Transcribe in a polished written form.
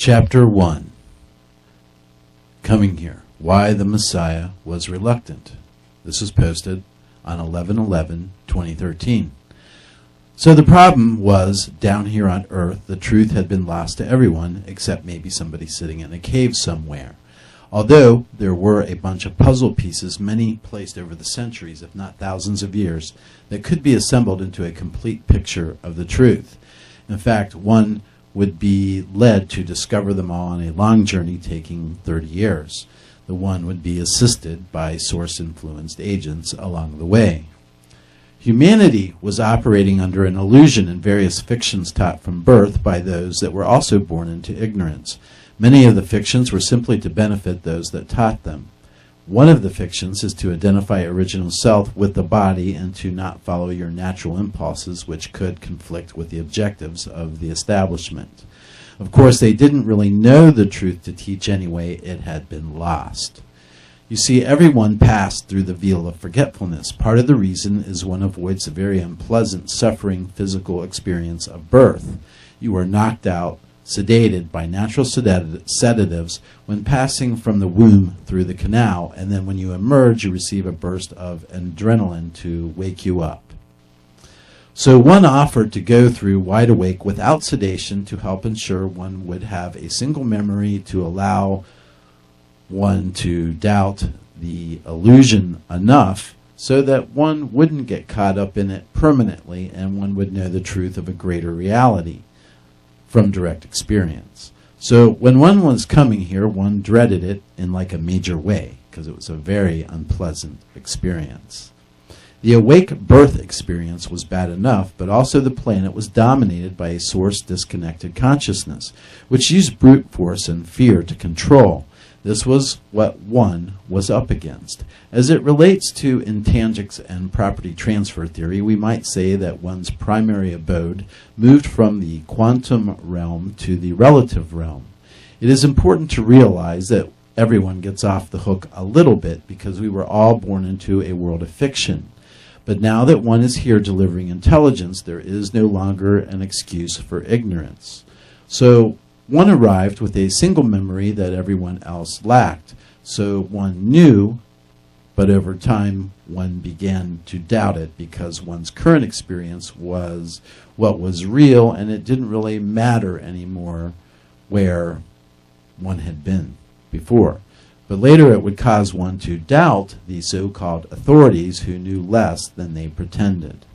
Chapter 1. Coming Here. Why the Messiah was Reluctant. This was posted on 11/11/2013. So the problem was, down here on Earth, the truth had been lost to everyone except maybe somebody sitting in a cave somewhere. Although there were a bunch of puzzle pieces, many placed over the centuries, if not thousands of years, that could be assembled into a complete picture of the truth. In fact, one would be led to discover them all on a long journey taking 30 years. The one would be assisted by source-influenced agents along the way. Humanity was operating under an illusion in various fictions taught from birth by those that were also born into ignorance. Many of the fictions were simply to benefit those that taught them. One of the fictions is to identify original self with the body and to not follow your natural impulses, which could conflict with the objectives of the establishment. Of course, they didn't really know the truth to teach anyway. It had been lost. You see, everyone passed through the veil of forgetfulness. Part of the reason is one avoids the very unpleasant, suffering physical experience of birth. You are knocked out, sedated by natural sedatives when passing from the womb through the canal, and then when you emerge, you receive a burst of adrenaline to wake you up. So one offered to go through wide awake without sedation to help ensure one would have a single memory to allow one to doubt the illusion enough so that one wouldn't get caught up in it permanently and one would know the truth of a greater reality from direct experience. So when one was coming here, one dreaded it in like a major way because it was a very unpleasant experience. The awake birth experience was bad enough, but also the planet was dominated by a source-disconnected consciousness, which used brute force and fear to control. This was what one was up against. As it relates to intangibles and property transfer theory, we might say that one's primary abode moved from the quantum realm to the relative realm. It is important to realize that everyone gets off the hook a little bit because we were all born into a world of fiction. But now that one is here delivering intelligence, there is no longer an excuse for ignorance. So one arrived with a single memory that everyone else lacked. So one knew, but over time one began to doubt it because one's current experience was what was real, and it didn't really matter anymore where one had been before. But later it would cause one to doubt the so-called authorities who knew less than they pretended.